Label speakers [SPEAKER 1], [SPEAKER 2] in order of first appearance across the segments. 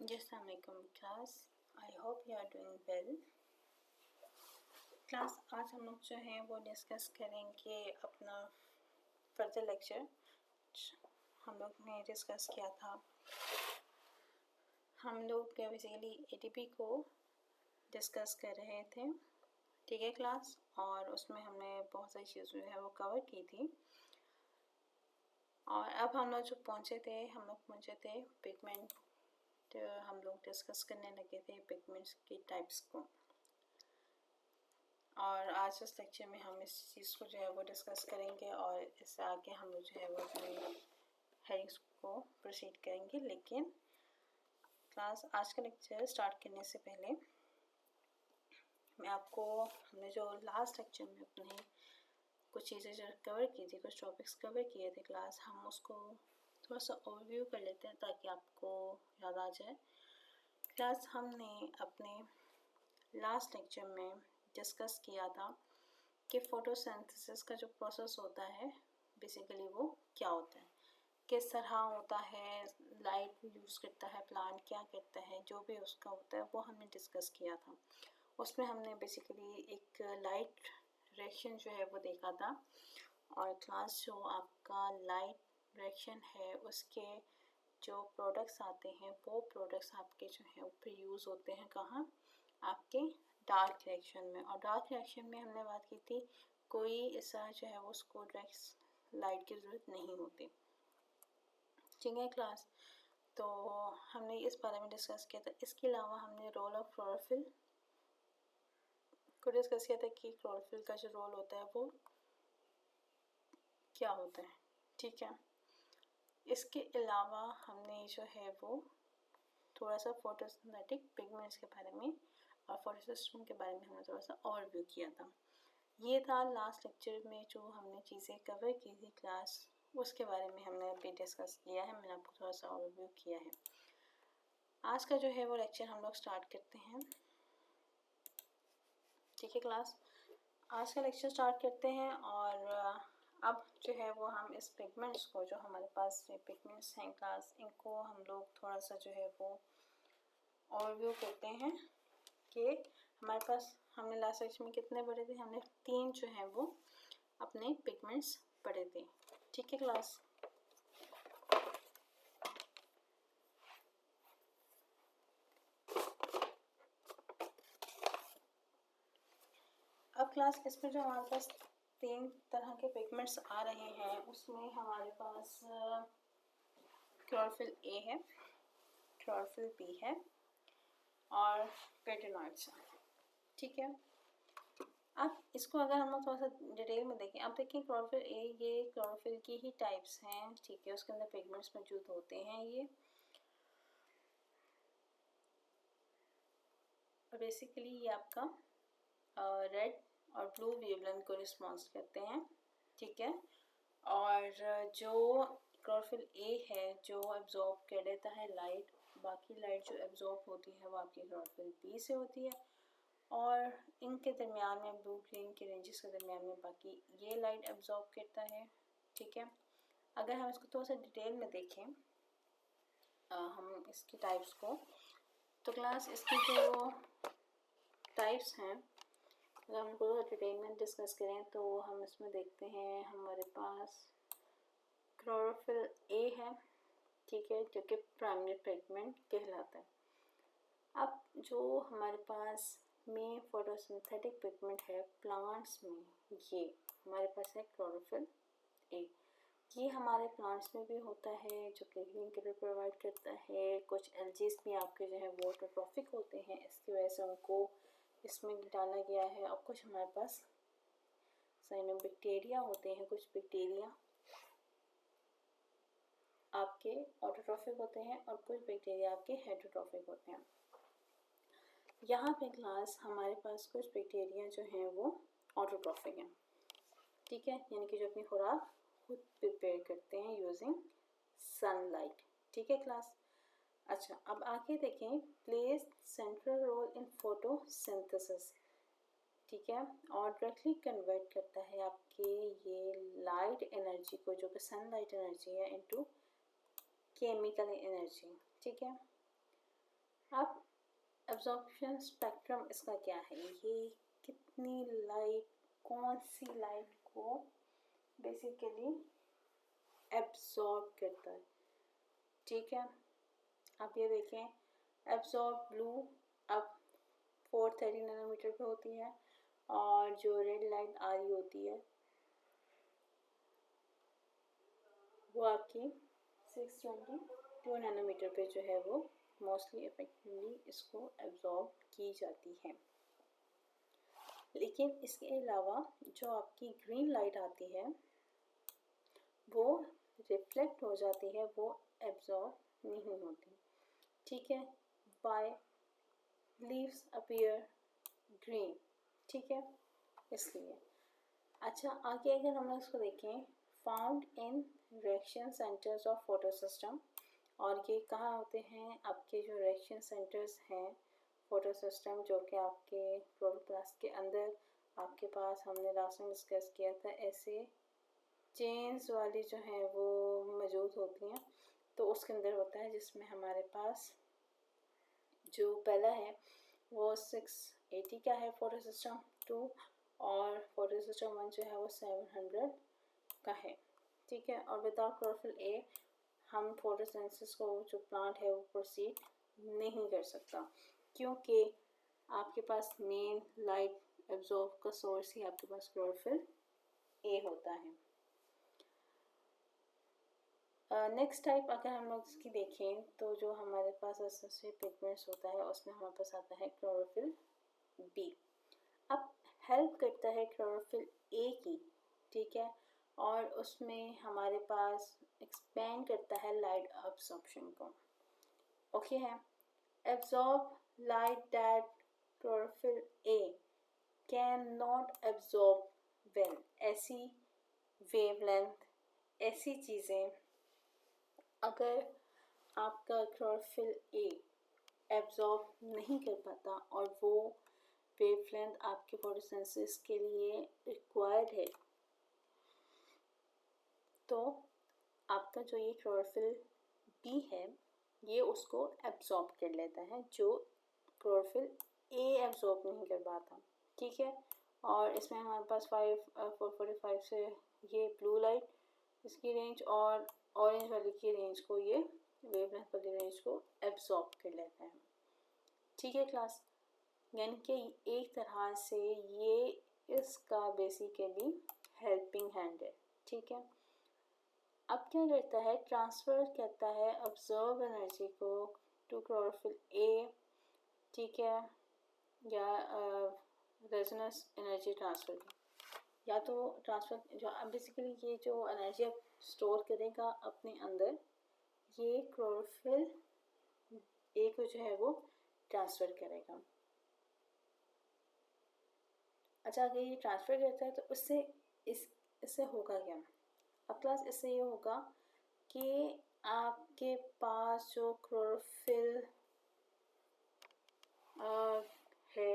[SPEAKER 1] Assalamualaikum class. I hope you are doing well. Class आज हम लोग जो हैं वो डिस्कस करेंगे अपना फर्दर लेक्चर। हम लोग ने डिस्कस किया था, हम लोग बेसिकली एटीपी को डिस्कस कर रहे थे, ठीक है क्लास। और उसमें हमने बहुत सारी चीज़ें जो है वो कवर की थी। और अब हम लोग जो पहुँचे थे पिगमेंट, हम लोग डिस्कस करने लगे थे पिगमेंट्स की टाइप्स को। और आज इस लेक्चर में हम इस चीज़ को जो है वो डिस्कस करेंगे और इससे आगे हम लोग जो है वो अपने हेडिंग्स को प्रोसीड करेंगे। लेकिन क्लास आज का लेक्चर स्टार्ट करने से पहले मैं आपको, हमने जो लास्ट लेक्चर में अपने कुछ चीज़ें जो कवर की थी, कुछ टॉपिक्स कवर किए थे क्लास, हम उसको थोड़ा सा ओवरव्यू कर लेते हैं ताकि आपको याद आ जाए। क्लास हमने अपने लास्ट लेक्चर में डिस्कस किया था कि फोटोसिंथेसिस का जो प्रोसेस होता है बेसिकली वो क्या होता है, किस तरह होता है, लाइट यूज़ करता है प्लांट, क्या करता है, जो भी उसका होता है वो हमने डिस्कस किया था। उसमें हमने बेसिकली एक लाइट रिएक्शन जो है वो देखा था। और क्लास जो आपका लाइट रिएक्शन है उसके जो प्रोडक्ट्स आते हैं वो प्रोडक्ट्स आपके जो हैं ऊपर यूज़ होते हैं कहाँ, आपके डार्क रिएक्शन में। और डार्क रिएक्शन में हमने बात की थी कोई ऐसा जो है वो उसको डायरेक्ट लाइट की ज़रूरत नहीं होती, ठीक है क्लास। तो हमने इस बारे में डिस्कस किया था। इसके अलावा हमने रोल ऑफ क्लोरोफिल को डिस्कस किया था कि क्लोरोफिल का जो रोल होता है वो क्या होता है, ठीक है। इसके अलावा हमने जो है वो थोड़ा सा फोटोसिंथेटिक पिगमेंट्स के बारे में और फोटोसिस्टम के बारे में हमने थोड़ा सा ओवरव्यू किया था। ये था लास्ट लेक्चर में जो हमने चीज़ें कवर की थी क्लास, उसके बारे में हमने अभी डिस्कस किया है, मैंने आपको थोड़ा सा ओवरव्यू किया है। आज का जो है वो लेक्चर हम लोग स्टार्ट करते हैं, ठीक है क्लास। आज का लेक्चर स्टार्ट करते हैं। और अब जो है वो हम इस पिगमेंट्स को, जो हमारे पास ये पिगमेंट्स हैं क्लास, इनको हम लोग थोड़ा सा जो है वो ओवरव्यू करते हैं कि हमारे पास, हमने लास्ट लेक्चर में कितने पढ़े थे, हमने 3 जो है वो अपने पिगमेंट्स पढ़े थे, ठीक है क्लास। अब क्लास इसमें जो हमारे पास 3 तरह के पिगमेंट्स आ रहे हैं उसमें हमारे पास क्लोरोफिल ए है, क्लोरोफिल बी है और कैटेनॉइड्स है, ठीक है। अब इसको अगर हम लोग थोड़ा सा डिटेल में देखें, अब देखिए क्लोरोफिल ए, ये क्लोरोफिल की ही टाइप्स हैं, ठीक है। उसके अंदर पिगमेंट्स मौजूद होते हैं ये, और बेसिकली ये आपका रेड और ब्लू वेवलेंथ को रिस्पॉन्स करते हैं, ठीक है। और जो क्लोरोफिल ए है जो एब्जॉर्ब कर लेता है लाइट, बाकी लाइट जो एब्जॉर्ब होती है वो आपकी क्लोरोफिल बी से होती है। और इनके दरमियान में, ब्लू ग्रीन के रेंजेस के दरमियान में बाकी ये लाइट एब्जॉर्ब करता है, ठीक है। अगर हम इसको थोड़ा सा डिटेल में देखें हम इसकी टाइप्स को, तो क्लास इसकी जो टाइप्स हैं अगर हम थोड़ा सा डिटेल में डिस्कस करें तो हम इसमें देखते हैं हमारे पास क्लोरोफिल ए है, ठीक है, जो कि प्राइमरी पिगमेंट कहलाता है। अब जो हमारे पास में फोटोसिंथेटिक पिगमेंट है प्लांट्स में, ये हमारे पास है क्लोरोफिल ए। ये हमारे प्लांट्स में भी होता है जो कि ग्रीन कलर प्रोवाइड करता है। कुछ एल्जीज भी आपके जो है वो ऑटोट्रॉफिक होते हैं, इसकी वजह से उनको इसमें डाला गया है। और कुछ हमारे पास साइनोबैक्टीरिया होते हैं, कुछ बैक्टीरिया आपके ऑटोट्रॉफिक होते हैं और कुछ बैक्टीरिया आपके हेटरोट्रॉफिक होते हैं। यहाँ पे क्लास हमारे पास कुछ बैक्टीरिया जो हैं वो ऑटोट्रॉफिक हैं, ठीक है, यानी कि जो अपनी खुराक खुद प्रिपेयर करते हैं यूजिंग सनलाइट, ठीक है क्लास। अच्छा, अब आगे देखें, plays central role in photosynthesis, ठीक है, और डायरेक्टली कन्वर्ट करता है आपके ये लाइट एनर्जी को, जो कि सनलाइट एनर्जी है, इनटू केमिकल एनर्जी, ठीक है। अब एब्जॉर्प्शन स्पेक्ट्रम इसका क्या है, ये कितनी लाइट, कौन सी लाइट को बेसिकली एब्जॉर्ब करता है। ठीक है, आप ये देखें, एब्जॉर्ब ब्लू अब 430 नैनोमीटर पे होती है और जो रेड लाइट आ रही होती है वो आपकी 622 नैनोमीटर पे जो है वो मोस्टली इफेक्टिवली इसको एब्जॉर्ब की जाती है। लेकिन इसके अलावा जो आपकी ग्रीन लाइट आती है वो रिफ्लेक्ट हो जाती है, वो एब्जॉर्ब नहीं होती। ठीक है, बाय लीव्स अपीयर ग्रीन। ठीक है, इसलिए अच्छा आगे अगर हम इसको देखें, found in reaction centres of photo system, और ये कहाँ होते हैं, आपके जो रिएक्शन सेंटर्स हैं फोटो सिस्टम जो कि आपके क्लोरोप्लास्ट के अंदर आपके पास, हमने लास्ट में डिस्कस किया था, ऐसे चेन्स वाली जो हैं वो मौजूद होती हैं, तो उसके अंदर होता है जिसमें हमारे पास जो पहला है वो 680 का है फोटो सिस्टम 2, और फोटो सिस्टम 1 जो है वो 700 का है। ठीक है, और विदाउट क्लोरोफिल ए हम फोटोसिंथेसिस को जो प्लांट है वो प्रोसीड नहीं कर सकता, क्योंकि आपके पास मेन लाइट एब्जॉर्ब का सोर्स ही आपके पास क्लोरोफिल ए होता है। नेक्स्ट टाइप अगर हम लोग इसकी देखें तो जो हमारे पास एसोसिएटेड पिगमेंट्स होता है उसमें हमारे पास आता है क्लोरोफिल बी। अब हेल्प करता है क्लोरोफिल ए की, ठीक है, और उसमें हमारे पास एक्सपेंड करता है लाइट अब्सॉर्प्शन को। ओके है, absorb light that chlorophyll A can not absorb well. ऐसी वेवलेंथ, ऐसी चीज़ें अगर आपका क्लोरोफिल ए एब्जॉर्ब नहीं कर पाता और वो वेवलेंथ आपके फोटोसिंथेसिस के लिए रिक्वायर्ड है, तो आपका जो ये क्लोरोफिल बी है ये उसको एब्जॉर्ब कर लेता है, जो क्लोरोफिल ए एब्जॉर्ब नहीं कर पाता। ठीक है, और इसमें हमारे पास 445 से ये ब्लू लाइट इसकी रेंज और ऑरेंज वाली की रेंज को, ये वेवलेंथ वाली रेंज को एब्जॉर्ब कर लेता है। ठीक है क्लास, यानी कि एक तरह से ये इसका बेसिकली हेल्पिंग हैंड है। ठीक है, अब क्या करता है, ट्रांसफ़र करता है ऑब्जर्व एनर्जी को टू क्लोरोफिल ए। ठीक है, या रेजोनेंस एनर्जी ट्रांसफ़र, या तो ट्रांसफ़र जो बेसिकली ये जो एनर्जी आप स्टोर करेगा अपने अंदर, ये क्लोरोफिल ए को जो है वो ट्रांसफ़र करेगा। अच्छा, अगर ये ट्रांसफ़र करता है तो उससे इससे होगा क्या। अब क्लास इससे ये होगा कि आपके पास जो क्लोरोफिल है,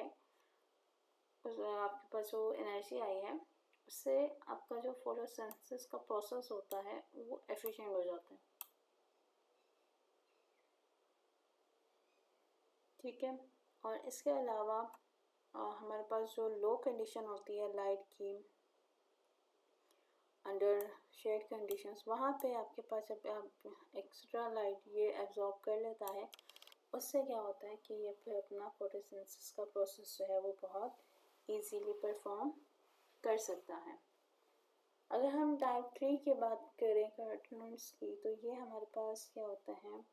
[SPEAKER 1] आपके पास जो एनर्जी आई है उससे आपका जो फोटोसिंथेसिस का प्रोसेस होता है वो एफिशिएंट हो जाता है। ठीक है, और इसके अलावा हमारे पास जो लो कंडीशन होती है लाइट की, अंडर शेड कंडीशंस, वहाँ पे आपके पास जब आप एक्स्ट्रा लाइट ये एब्जॉर्ब कर लेता है, उससे क्या होता है कि ये फिर अपना फोटोसिंथेसिस का प्रोसेस जो है वो बहुत इजीली परफॉर्म कर सकता है। अगर हम टाइप 3 की बात करें कार्टून्स की, तो ये हमारे पास क्या होता है,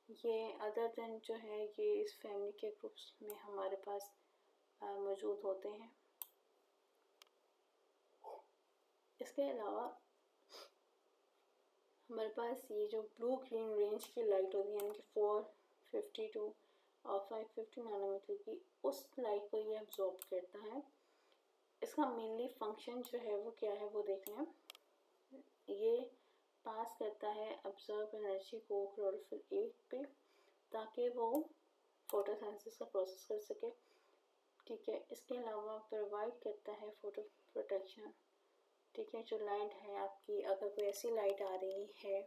[SPEAKER 1] ये अदर देन जो है ये इस फैमिली के ग्रुप्स में हमारे पास मौजूद होते हैं। इसके अलावा हमारे पास ये जो ब्लू ग्रीन रेंज की लाइट होती है, यानी कि 452 और 550 नैनोमीटर की, उस लाइट को ये एब्जॉर्ब करता है। इसका मेनली फंक्शन जो है वो क्या है वो देख लें। ये पास करता है ऑब्जर्व एनर्जी को क्लोरोफिल ए पे, ताकि वो फोटोसिंथेसिस का प्रोसेस कर सके। ठीक है, इसके अलावा प्रोवाइड करता है फोटो प्रोटेक्शन। ठीक है, जो लाइट है आपकी, अगर कोई ऐसी लाइट आ रही है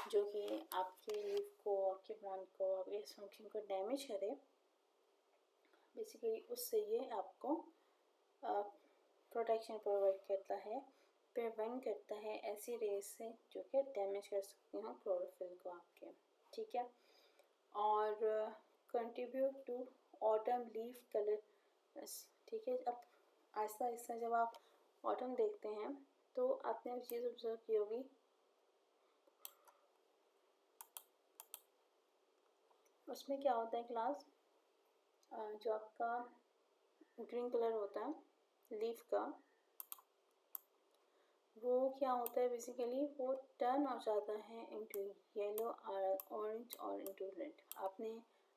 [SPEAKER 1] जो कि आपके लीफ को, आपके प्लांट को, आपके स्मोकिंग को डैमेज करे, बेसिकली उससे ये आपको प्रोटेक्शन प्रोवाइड करता है, प्रिवेंट करता है ऐसी रेज से जो कि डैमेज कर सकती हैं क्लोरोफिल को आपके, ठीक है। और contribute to autumn leaf colour, ठीक है। अब आहिस्ता आहिस्ता जब आप ऑटम देखते हैं तो आपने एक चीज़ ऑब्जर्व की होगी, उसमें क्या होता है क्लास, जो आपका ग्रीन कलर होता है लीफ का, वो क्या होता है बेसिकली, वो टर्न हो जाता है इनटू येलो, ऑरेंज और इनटू रेड। आपने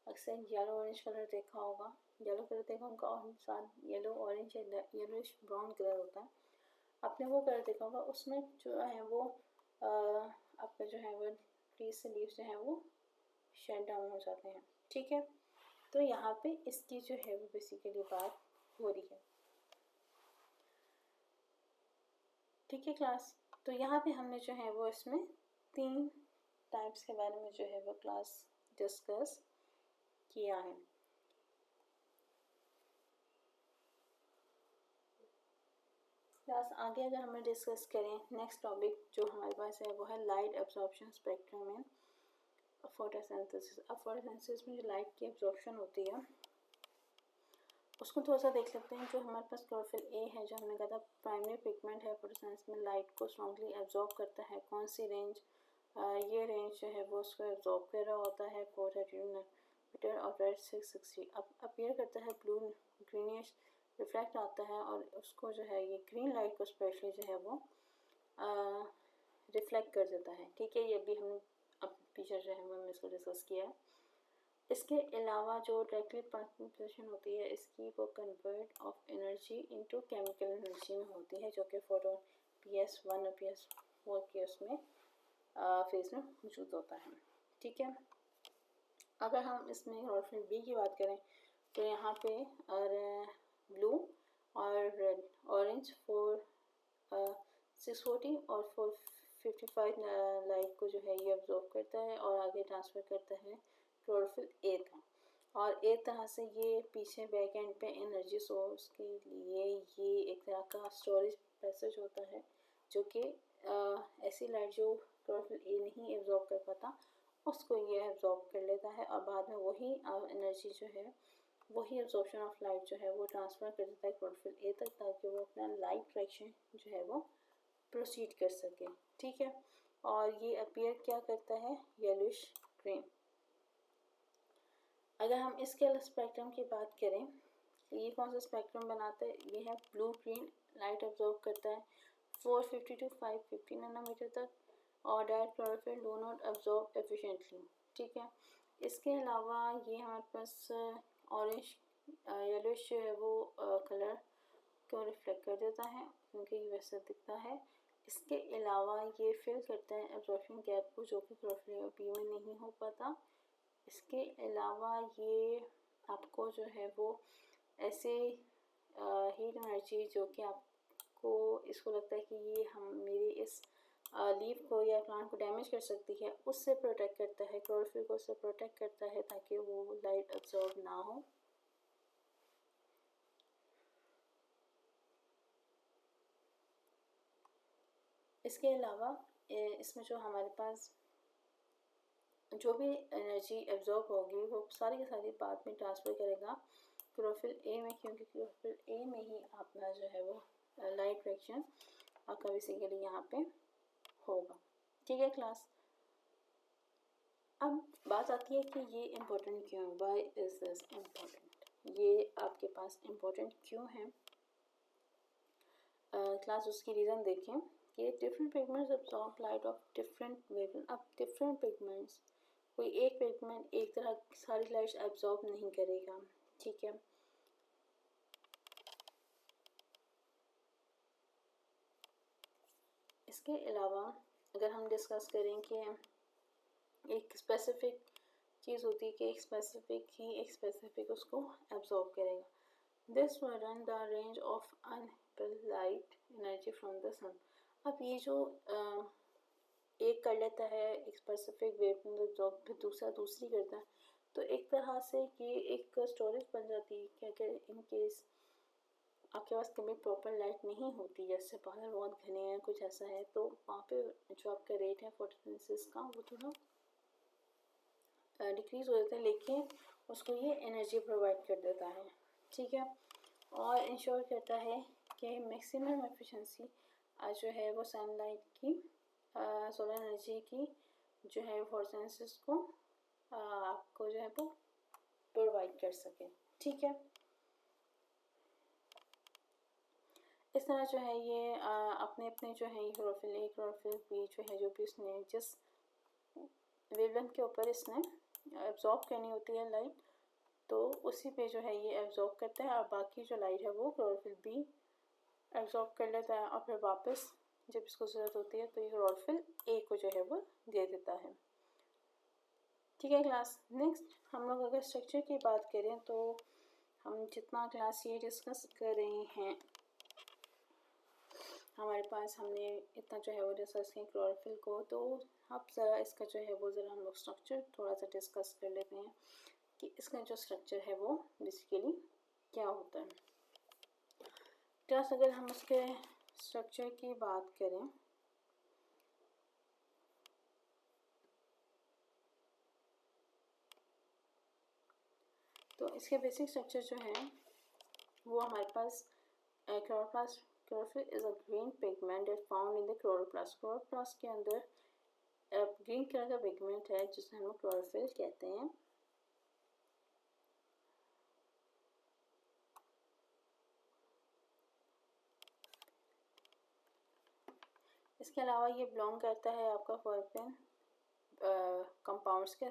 [SPEAKER 1] अक्सर येलो ऑरेंज कलर देखा होगा, येलो कलर देखा होगा और साथ येलो ऑरेंज या येलोइश ब्राउन कलर होता है, आपने वो कलर देखा होगा। उसमें जो है वो आपका जो है वो ट्री से लीव्स जो है वो शेड डाउन हो जाते हैं, ठीक है। तो यहाँ पे इसकी जो है वो बेसिकली बात हो रही है, ठीक है क्लास। तो यहाँ पे हमने जो है वो इसमें 3 टाइप्स के बारे में जो है वो क्लास डिस्कस किया है। क्लास आगे अगर हमें डिस्कस करें, नेक्स्ट टॉपिक जो हमारे पास है वो है light absorption spectrum in photosynthesis. अब फोटोसिंथेसिस में जो लाइट की एब्जॉर्प्शन होती है उसको थोड़ा सा देख लेते हैं। जो हमारे पास क्लोरोफिल ए है, जो हमने कहा था प्राइमरी पिगमेंट है फोटोसिंथेसिस में, लाइट को स्ट्रांगली एब्जॉर्ब करता है। कौन सी रेंज, ये रेंज जो है वो उसको एब्जॉर्ब कर रहा होता है 432 नैनोमीटर और रेड 660। अब अपीयर करता है ब्लू ग्रीनिश, रिफ्लेक्ट आता है और उसको जो है ये ग्रीन लाइट को स्पेशली जो है वो रिफ्लेक्ट कर देता है, ठीक है। ये भी हमने अब पीछे जो है वो हमने इसको डिस्कस किया है। इसके अलावा जो डायरेक्टली ट्रांसमिशन होती है इसकी, वो convert of energy into chemical energy में होती है, जो कि फोटोन PS1 और PS4 के उसमें फेज में मौजूद होता है, ठीक है। अगर हम इसमें क्लोरोफिल बी की बात करें तो यहाँ पे और ब्लू और रेड, ऑरेंज 640 और 455 लाइट को जो है ये अब्जॉर्ब करता है और आगे ट्रांसफ़र करता है क्लोरोफिल ए था। और एक तरह से ये पीछे बैक एंड पे एनर्जी सोर्स के लिए ये एक तरह का स्टोरेज पैसेज होता है, जो कि ऐसी लाइट जो क्लोरोफिल ए नहीं एब्जॉर्ब कर पाता उसको ये एब्जॉर्ब कर लेता है और बाद में वही एनर्जी जो है, वही एब्जॉर्प्शन ऑफ लाइट जो है वो ट्रांसफ़र कर देता है क्लोरोफिल ए तक, ताकि वो अपना लाइट फ्रैक्शन जो है वो प्रोसीड कर सके, ठीक है। और ये अपीयर क्या करता है, येलोइश ग्रीन। अगर हम इसके स्पेक्ट्रम की बात करें, ये कौन सा स्पेक्ट्रम बनाता है, ये है ब्लू ग्रीन, लाइट अब्जॉर्ब करता है 450 to 550 नैनोमीटर तक, और direct chlorophyll do not absorb efficiently, ठीक है। इसके अलावा ये हमारे पास ऑरेंज येलोइश जो है वो कलर को रिफ्लेक्ट कर देता है, क्योंकि ये वैसा दिखता है। इसके अलावा ये फिल करता है एब्जॉर्प्शन गैप को, जो कि क्लोरोफिल बी में नहीं हो पाता। इसके अलावा ये आपको जो है वो ऐसे हीट एनर्जी जो कि आपको इसको लगता है कि ये हम मेरी इस लीफ को या प्लांट को डैमेज कर सकती है, उससे प्रोटेक्ट करता है, क्लोरोफिल को उससे प्रोटेक्ट करता है ताकि वो लाइट अब्जॉर्ब ना हो। इसके अलावा इसमें जो हमारे पास जो भी एनर्जी एब्जॉर्ब होगी वो सारी की सारी बाद में ट्रांसफ़र करेगा क्लोरोफिल ए में, क्योंकि क्लोरोफिल ए में ही अपना जो है वो लाइट फ्रैक्शन आपका बेसिकली यहाँ पे होगा, ठीक है क्लास। अब बात आती है कि ये इम्पोर्टेंट क्यों है, वाई इज़ दिस इम्पोर्टेंट, ये आपके पास इम्पोर्टेंट क्यों है क्लास। उसकी रीज़न देखें कि different pigments absorb light of different wavelength. अब डिफरेंट पिगमेंट्स, कोई एक पिगमेंट एक तरह सारी लाइट्स एब्जॉर्ब नहीं करेगा, ठीक है। इसके अलावा अगर हम डिस्कस करें कि एक स्पेसिफिक चीज़ होती है कि एक स्पेसिफिक उसको एब्जॉर्ब करेगा, this widen the range of uninhibited light energy from the sun. अब ये जो एक कर लेता है एक स्पेसिफिक वेव लेंथ जॉब, फिर दूसरा दूसरी करता है, तो एक तरह से ये एक स्टोरेज बन जाती है क्या क्या इन केस आपके पास कभी प्रॉपर लाइट नहीं होती, जैसे बादल बहुत घने हैं कुछ ऐसा है, तो वहाँ पे जो आपका रेट है फोटोसिंथेसिस का वो थोड़ा डिक्रीज हो जाता है, लेकिन उसको ये एनर्जी प्रोवाइड कर देता है, ठीक है। और इंश्योर करता है कि मैक्सिमम एफिशिएंसी जो है वो सनलाइट की सोलर एनर्जी की जो है फोटोसिंथेसिस को आपको जो है वो प्रोवाइड कर सके, ठीक है। इस तरह जो है ये अपने अपने जो है क्लोरोफिल ए क्लोरोफिल बी जो है जो भी उसने जिस वेवलेंथ के ऊपर इसने एब्जॉर्ब करनी होती है लाइट, तो उसी पे जो है ये एब्जॉर्ब करता है और बाकी जो लाइट है वो क्लोरोफिल बी एब्जॉर्ब कर लेता है और फिर वापस जब इसको ज़रूरत होती है तो ये क्लोरोफिल ए को जो है वो दे देता है, ठीक है क्लास। नेक्स्ट हम लोग अगर स्ट्रक्चर की बात करें तो हम जितना क्लास ये डिस्कस कर रहे हैं हमारे पास हमने इतना जो है वो डिस्कस किया क्लोरोफिल को, तो अब ज़रा इसका जो है वो ज़रा हम लोग स्ट्रक्चर थोड़ा सा डिस्कस कर लेते हैं कि इसका जो स्ट्रक्चर है वो बेसिकली क्या होता है। क्लास अगर हम इसके स्ट्रक्चर की बात करें तो इसके बेसिक स्ट्रक्चर जो है वो हमारे पास chloroplast chlorophyll is a green pigment that found in the chloroplast. Chloroplast के अंदर ग्रीन कलर का पिगमेंट है जिसे हम क्लोरोफिल कहते हैं। इसके अलावा ये बिलोंग करता है आपका फॉरपेन कंपाउंड्स के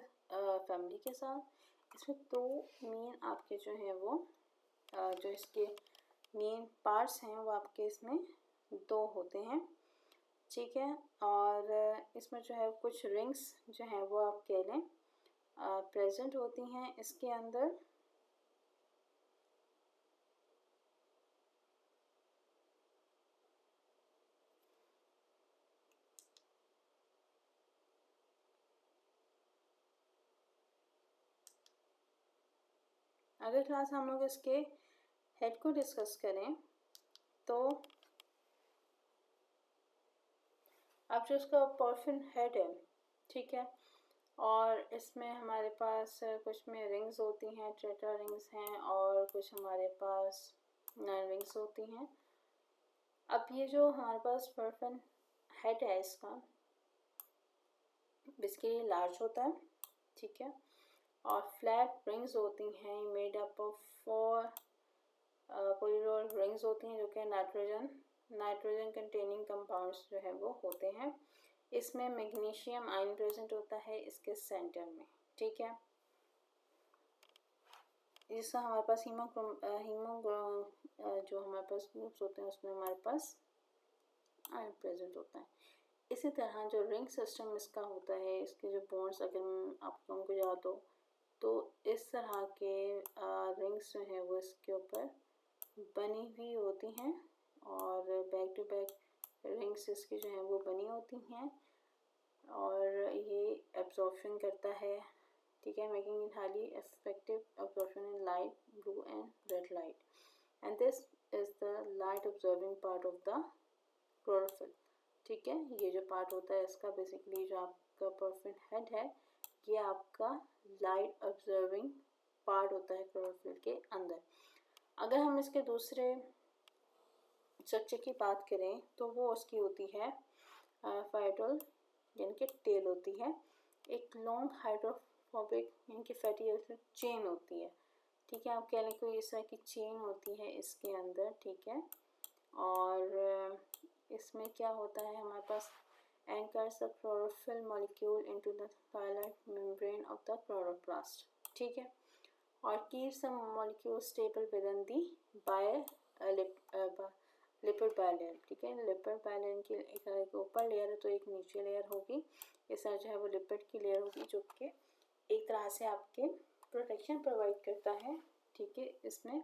[SPEAKER 1] फैमिली के साथ। इसमें दो मेन आपके जो है वो जो इसके मेन पार्ट्स हैं वो आपके इसमें दो होते हैं, ठीक है। और इसमें जो है कुछ रिंग्स जो हैं वो आप कह लें प्रेजेंट होती हैं इसके अंदर। अगर क्लास हम लोग इसके हेड को डिस्कस करें तो अब जो इसका परफिन हेड है, ठीक है, और इसमें हमारे पास कुछ में रिंग्स होती हैं, टेट्रा रिंग्स हैं, और कुछ हमारे पास 9 रिंग्स होती हैं। अब ये जो हमारे पास परफिन हेड है इसका बेसिकली लार्ज होता है, ठीक है, और फ्लैट रिंग्स होती हैं मेड अप ऑफ 4 पोलिरोल रिंग्स होती हैं जो कि नाइट्रोजन कंटेनिंग कंपाउंड्स जो है वो होते हैं। इसमें मैग्नीशियम आयन प्रेजेंट होता है इसके सेंटर में, ठीक है। जिसका हमारे पास जो हमारे पास ग्रुप्स होते हैं उसमें हमारे पास आयन प्रेजेंट होता है। इसी तरह जो रिंग सिस्टम इसका होता है, इसके जो बॉन्ड्स अगर आप लोगों को याद हो तो इस तरह के रिंग्स जो हैं वो इसके ऊपर बनी हुई होती हैं और बैक टू बैक रिंग्स इसकी जो हैं वो बनी होती हैं और ये एब्जॉर्प्शन करता है, ठीक है, making it highly effective absorption in light blue and red light and this is the light observing part of the chlorophyll, ठीक है। ये जो पार्ट होता है इसका बेसिकली जो आपका परफिन हेड है ये आपका लाइट ऑब्जर्विंग पार्ट होता है क्लोरोफिल के अंदर। अगर हम इसके दूसरे स्ट्रक्चर की बात करें तो वो उसकी होती है फाइटोल यानी कि टेल होती है, एक लॉन्ग हाइड्रोफोबिक यानी कि फैटी एसिड चेन होती है, ठीक है। आप कह लें कोई इस तरह की चेन होती है इसके अंदर, ठीक है। और इसमें क्या होता है हमारे पास anchors the chlorophyll molecule into the thylakoid membrane of the chloroplast, ठीक है, और keeps the molecule stable within the lipid bilayer, ठीक है। लिपिड बायलेयर की एक ऊपर लेयर है तो एक नीचे लेयर होगी, इस तरह जो है वो लिपिड की लेयर होगी जो कि एक तरह से आपके प्रोटेक्शन प्रोवाइड करता है, ठीक है। इसमें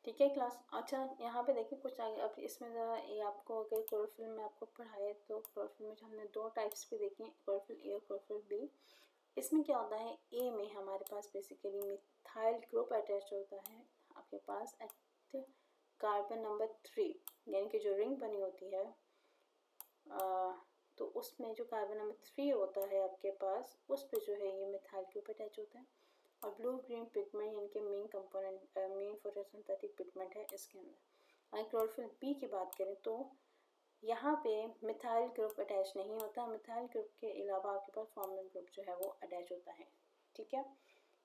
[SPEAKER 1] ठीक है क्लास। अच्छा यहाँ पे देखिए कुछ आगे, अब इसमें ज़रा ये आपको अगर क्लोरोफिल में आपको पढ़ाए तो क्लोरोफिल में जो हमने दो टाइप्स भी देखे हैं, क्लोरोफिल ए और क्लोरोफिल बी। इसमें क्या होता है, ए में हमारे पास बेसिकली मिथाइल ग्रुप अटैच होता है आपके पास एट कार्बन नंबर 3, यानी कि जो रिंग बनी होती है तो उसमें जो कार्बन नंबर 3 होता है आपके पास, उस पर जो है ये मिथाइल ग्रुप अटैच होता है। और ब्लू ग्रीन पिगमेंट यानी कि main component main photosynthetic pigment है इसके अंदर। अगर क्लोरोफिल बी की बात करें तो यहाँ पे मिथाइल ग्रुप अटैच नहीं होता, मिथाइल ग्रुप के अलावा आपके पास फॉर्मल ग्रुप जो है वो अटैच होता है। ठीक है,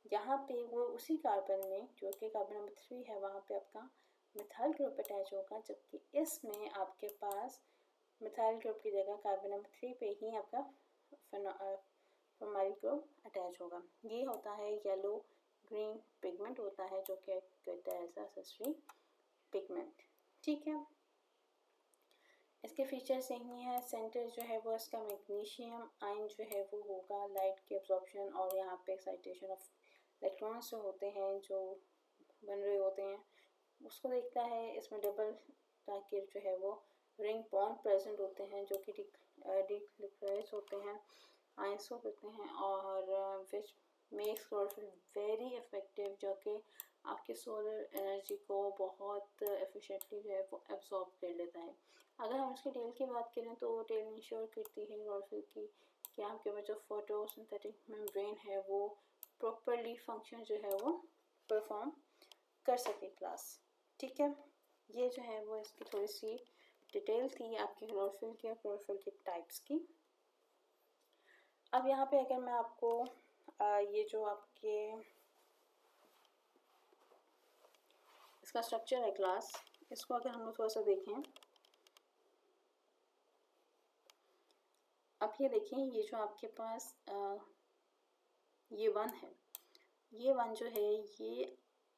[SPEAKER 1] यहाँ पे वो उसी कार्बन में जो कि कार्बन नंबर 3 है वहाँ पे आपका मिथाइल ग्रुप अटैच होगा, जबकि इसमें आपके पास मिथाइल ग्रुप की जगह कार्बन नंबर 3 पे ही आपका फॉर्माइल ग्रुप अटैच होगा। ये होता है येलो ग्रीन पिगमेंट होता है जो कि कहता है ऐसा एसेसरी पिगमेंट। ठीक है, इसके फीचर्स यही है। सेंटर जो है वो इसका मैग्नीशियम आयन जो है वो होगा, लाइट के एब्जॉर्प्शन और यहाँ पे एक्साइटेशन ऑफ इलेक्ट्रॉन्स जो होते हैं जो बन रहे होते हैं उसको देखता है। इसमें डबल ताकि जो है वो रिंग बॉन्ड प्रेजेंट होते हैं जो कि डिक्लोराइज होते हैं, आइसो करते हैं, और which makes chlorophyll very effective, जो कि आपकी सोलर एनर्जी को बहुत एफिशिएंटली जो है वो एब्जॉर्ब कर लेता है। अगर हम इसके टेल की बात करें तो वो टेल इंश्योर करती है क्लोरोफिल की कि आपके पास जो फोटोसिंथेटिक मेम्ब्रेन है वो प्रॉपरली फंक्शन जो है वो परफॉर्म कर सके क्लास। ठीक है, ये जो है वो इसकी थोड़ी सी डिटेल थी आपकी क्लोरोफिल की और क्लोरोफिल के टाइप्स की। अब यहाँ पे अगर मैं आपको ये जो आपके इसका स्ट्रक्चर है क्लास, इसको अगर हम लोग थोड़ा सा देखें, अब ये देखें ये जो आपके पास ये वन है, ये वन जो है ये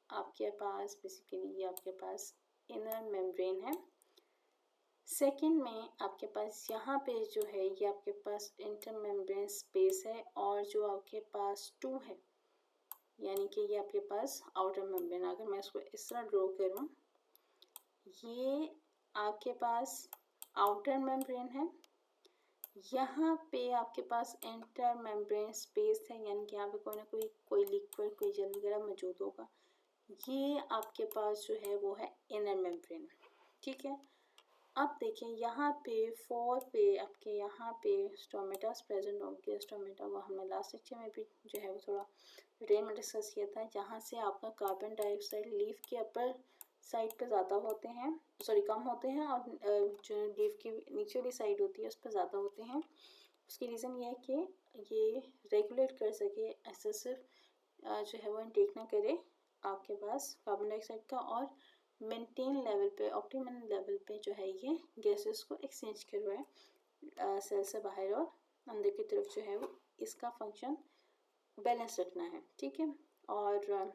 [SPEAKER 1] आपके पास बेसिकली ये आपके पास इनर मेम्ब्रेन है। सेकंड में आपके पास यहाँ पे जो है ये आपके पास इंटर मेम्ब्रेन स्पेस है, और जो आपके पास 2 है यानी कि ये आपके पास आउटर मेम्ब्रेन। अगर मैं इसको इस तरह ड्रॉ करूँ, ये आपके पास आउटर मेम्ब्रेन है, यहाँ पे आपके पास इंटर मेम्ब्रेन स्पेस है, यानी कि यहाँ पे कोई ना कोई लिक्विड कोई जेल वगैरह मौजूद होगा। ये आपके पास जो है वो है इनर मेम्ब्रेन। ठीक है, अब देखिए यहाँ पे 4 पे आपके यहाँ पे स्टोमेटास प्रेजेंट होंगे। स्टोमेटा वो हमने लास्ट लेक्चर में भी जो है वो थोड़ा डिटेल में डिस्कस किया था, जहाँ से आपका कार्बन डाइऑक्साइड लीफ के अपर साइड पे ज़्यादा होते हैं, सॉरी कम होते हैं, और जो लीफ की नीचे वाली साइड होती है उस पर ज़्यादा होते हैं। उसकी रीज़न ये है कि ये रेगुलेट कर सके एक्सेसिव जो है वो इनटेक ना करे आपके पास कार्बन डाइऑक्साइड का, और मेंटेन लेवल पे ऑप्टिमम लेवल पे जो है ये गैसेस को एक्सचेंज करवाए सेल से बाहर और अंदर की तरफ जो है वो इसका फंक्शन बैलेंस रखना है। ठीक है, और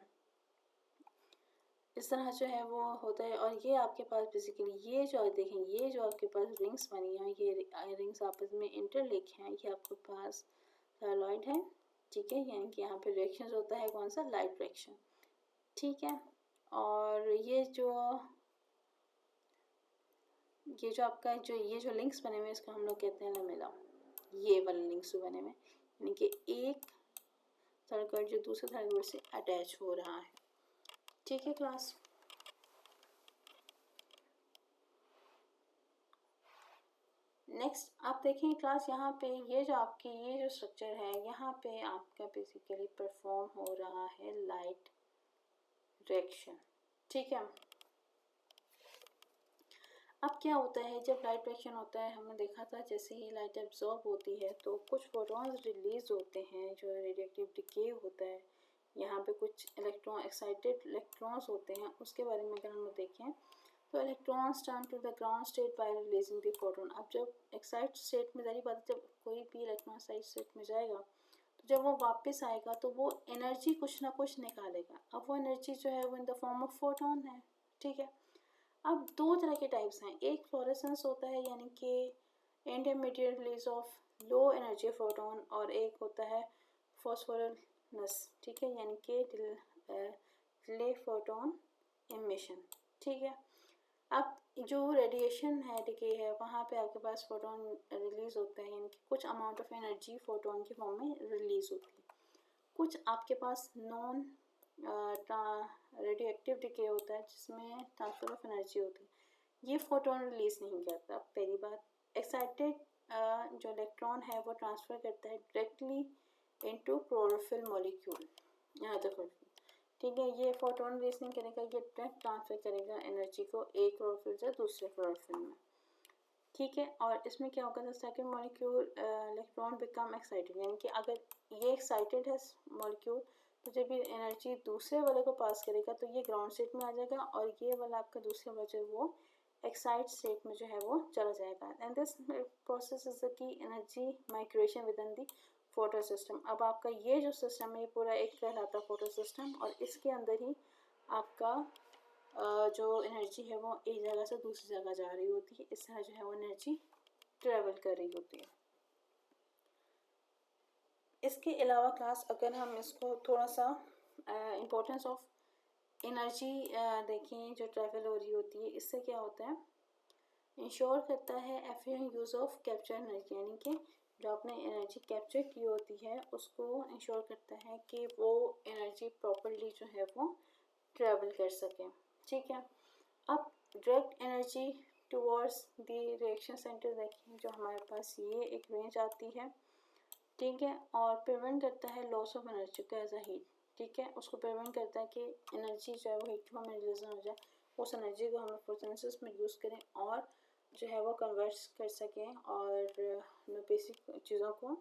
[SPEAKER 1] इस तरह जो है वो होता है। और ये आपके पास बेसिकली ये जो देखें ये जो आपके पास रिंग्स बनी हैं, ये रिंग्स आपस में इंटरलिंक हैं, ये आपके पास थायरॉइड है। ठीक है, यानी कि यहाँ पे रिएक्शन होता है कौन सा, लाइट रिएक्शन। ठीक है, और ये जो आपका ये जो लिंक्स बने हुए हैं इसको हम लोग कहते हैं लमेला। ये वाले लिंक्स जो बने हुए यानी कि एक थर्ड जो दूसरे थर्ड से अटैच हो रहा है। ठीक है क्लास, नेक्स्ट आप देखें क्लास, यहाँ पे ये जो स्ट्रक्चर है यहाँ पे आपका बेसिकली परफॉर्म हो रहा है लाइट रिएक्शन। ठीक है, अब क्या होता है जब लाइट रिएक्शन होता है, हमने देखा था जैसे ही लाइट एब्जॉर्ब होती है तो कुछ फोटॉन्स रिलीज होते हैं जो रेडियोएक्टिव डिके होता है। यहाँ पे कुछ इलेक्ट्रॉन एक्साइटेड इलेक्ट्रॉन्स होते हैं, उसके बारे में अगर हम देखें तो electrons turn to the ground state by releasing the photon. अब जब एक्साइट स्टेट में जारी बात है, जब कोई भी इलेक्ट्रॉन एक्साइट स्टेट में जाएगा तो जब वो वापस आएगा तो वो एनर्जी कुछ ना कुछ निकालेगा। अब वो एनर्जी जो है वो in the form of photon है। ठीक है, अब दो तरह के टाइप्स हैं, एक फ्लोरेसेंस होता है यानी कि intermediate release of low energy photon, और एक होता है फॉस्फोरसनेस। ठीक है, यानी कि डिले फोटोन इमिशन। ठीक है। अब जो रेडिएशन है, डिके है, वहाँ पे आपके पास फोटोन रिलीज होते हैं, यानी कि कुछ अमाउंट ऑफ एनर्जी फोटोन के फॉर्म में रिलीज होती है। कुछ आपके पास नॉन रेडियो एक्टिव डिके होता है जिसमें ट्रांसफर ऑफ एनर्जी होती है, ये फोटोन रिलीज नहीं करता। पहली बात, एक्साइटेड जो इलेक्ट्रॉन है वो ट्रांसफ़र करता है डायरेक्टली इनटू क्लोरोफिल मॉलिक्यूल, यहाँ तक ठीक है। ये फोटोन रिलीज नहीं करेगा, ये डायरेक्ट ट्रांसफ़र करेगा एनर्जी को एक क्लोरोफिल से दूसरे क्लोरोफिल में, ठीक है। और इसमें क्या होगा, second molecule electron become excited, यानी कि अगर ये एक्साइटेड है मॉलिक्यूल तो जब ये एनर्जी दूसरे वाले को पास करेगा तो ये ग्राउंड स्टेट में आ जाएगा और ये वाला आपका दूसरा वाला जो वो एक्साइट स्टेट में जो है वो चला जाएगा। And this process is the key energy migration with in the photo system. अब आपका ये जो सिस्टम है ये पूरा एक कहलाता फोटो सिस्टम, और इसके अंदर ही आपका जो एनर्जी है वो एक जगह से दूसरी जगह जा रही होती है, इस तरह जो है वो एनर्जी ट्रेवल कर रही होती है। इसके अलावा क्लास अगर हम इसको थोड़ा सा इम्पोर्टेंस ऑफ एनर्जी देखें जो ट्रैवल हो रही होती है, इससे क्या होता है, इंश्योर करता है efficient use of capture energy, यानी कि जो आपने एनर्जी कैप्चर की होती है उसको इंश्योर करता है कि वो एनर्जी प्रॉपर्ली जो है वो ट्रैवल कर सके, ठीक है। अब direct energy towards the reaction centre देखें, जो हमारे पास ये एक रेंज आती है, ठीक है, और प्रिवेंट करता है लॉस ऑफ एनर्जी को एज अ हीट, ठीक है। उसको प्रिवेंट करता है कि एनर्जी जो है वो हीट फॉर्म में रिलीज हो जाए, उस एनर्जी को हम फोटोसिंथेसिस में यूज़ करें और जो है वो कन्वर्ट कर सकें और बेसिक चीज़ों को,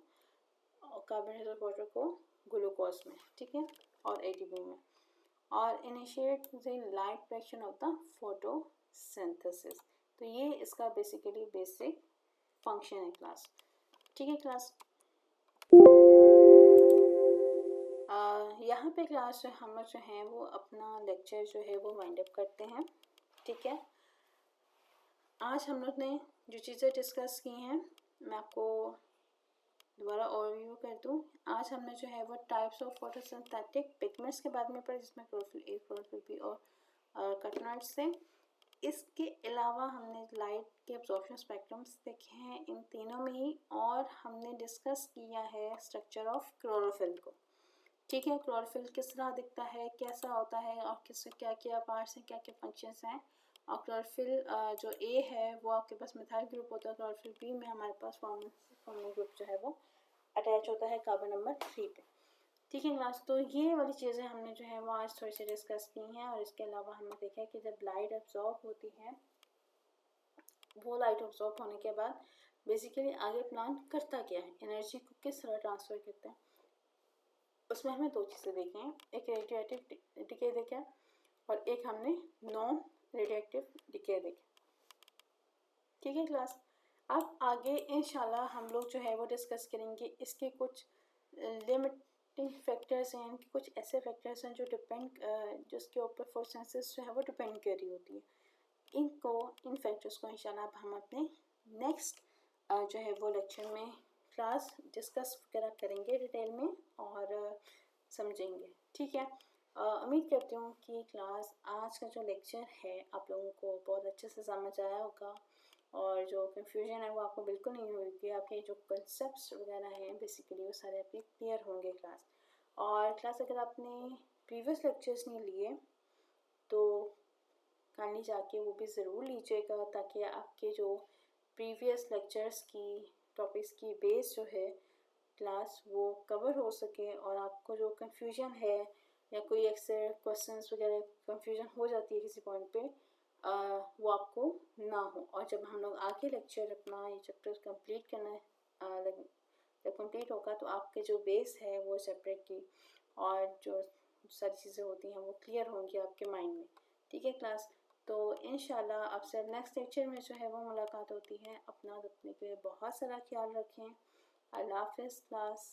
[SPEAKER 1] कार्बोनेटेड वाटर को ग्लूकोज में, ठीक है, और एटीपी में, और initiate the light fraction of the photosynthesis. तो ये इसका बेसिकली बेसिक फंक्शन है क्लास, ठीक है क्लास। यहाँ पे क्लास जो हम जो हैं वो अपना लेक्चर जो है वो वाइंड अप करते हैं, ठीक है। आज हम लोग ने जो चीज़ें डिस्कस की हैं मैं आपको दोबारा ओवरव्यू कर दूँ। आज हमने जो है वो टाइप्स ऑफ फोटोसिंथेटिक पिगमेंट्स के बारे में पढ़ा, जिसमें क्लोरोफिल ए, क्लोरोफिल बी और कैटनॉइड्स थे। इसके अलावा हमने लाइट के एब्जॉर्प्शन स्पेक्ट्रम्स देखे हैं इन तीनों में ही, और हमने डिस्कस किया है स्ट्रक्चर ऑफ क्लोरोफिल को, ठीक है। क्लोरोफिल किस तरह दिखता है, कैसा होता है और किससे क्या क्या पार्ट्स हैं, क्या क्या फंक्शंस हैं। और क्लोरोफिल जो ए है वो आपके पास मिथाइल ग्रुप होता है, क्लोरोफिल बी में हमारे पास फॉर्मिंग ग्रुप जो है वो अटैच होता है कार्बन नंबर 3 पे, ठीक है क्लास। तो ये वाली चीज़ें हमने जो है वो आज थोड़ी सी डिस्कस की हैं। और इसके अलावा हमने देखा है कि जब लाइट एब्जॉर्ब होती है, वो लाइट एब्जॉर्ब होने के बाद बेसिकली आगे प्लांट करता क्या है, एनर्जी को किस तरह ट्रांसफ़र करता है, उसमें हमें दो चीज़ें देखी हैं, एक रेडियोएक्टिव डिके देखा और एक हमने नॉन रेडियोएक्टिव डिके देखा, ठीक है क्लास। अब आगे इंशाल्लाह हम लोग जो है वो डिस्कस करेंगे इसके कुछ लिमिटिंग फैक्टर्स हैं, इनके कुछ ऐसे फैक्टर्स हैं जो डिपेंड जिसके ऊपर फोटोसिंथेसिस जो है वो डिपेंड कर रही होती है। इन फैक्टर्स को इंशाल्लाह अब हम अपने नेक्स्ट जो है वो लेक्चर में क्लास डिस्कस वगैरह करेंगे डिटेल में और समझेंगे, ठीक है। उम्मीद करती हूँ कि क्लास आज का जो लेक्चर है आप लोगों को बहुत अच्छे से समझ आया होगा और जो कन्फ्यूजन है वो आपको बिल्कुल नहीं होगी, आपके जो कंसेप्ट्स वगैरह हैं बेसिकली वो सारे आपके क्लियर होंगे क्लास। और क्लास अगर आपने प्रीवियस लेक्चर्स नहीं लिए तो काइंडली जाके वो भी ज़रूर लीजिएगा, ताकि आपके जो प्रीवियस लेक्चर्स की टॉपिक्स की बेस जो है क्लास वो कवर हो सके और आपको जो कन्फ्यूजन है या कोई अक्सर क्वेश्चंस वगैरह कन्फ्यूजन हो जाती है किसी पॉइंट पे वो आपको ना हो। और जब हम लोग आगे लेक्चर अपना ये चैप्टर कंप्लीट करना जब कंप्लीट होगा तो आपके जो बेस है वो चैप्टर की और जो सारी चीज़ें होती हैं वो क्लियर होंगी आपके माइंड में, ठीक है क्लास। तो इंशाल्लाह आपसे नेक्स्ट लेक्चर में जो है वो मुलाकात होती है। अपने के लिए बहुत सारा ख्याल रखें। अल्लाह हाफ़िज़ क्लास।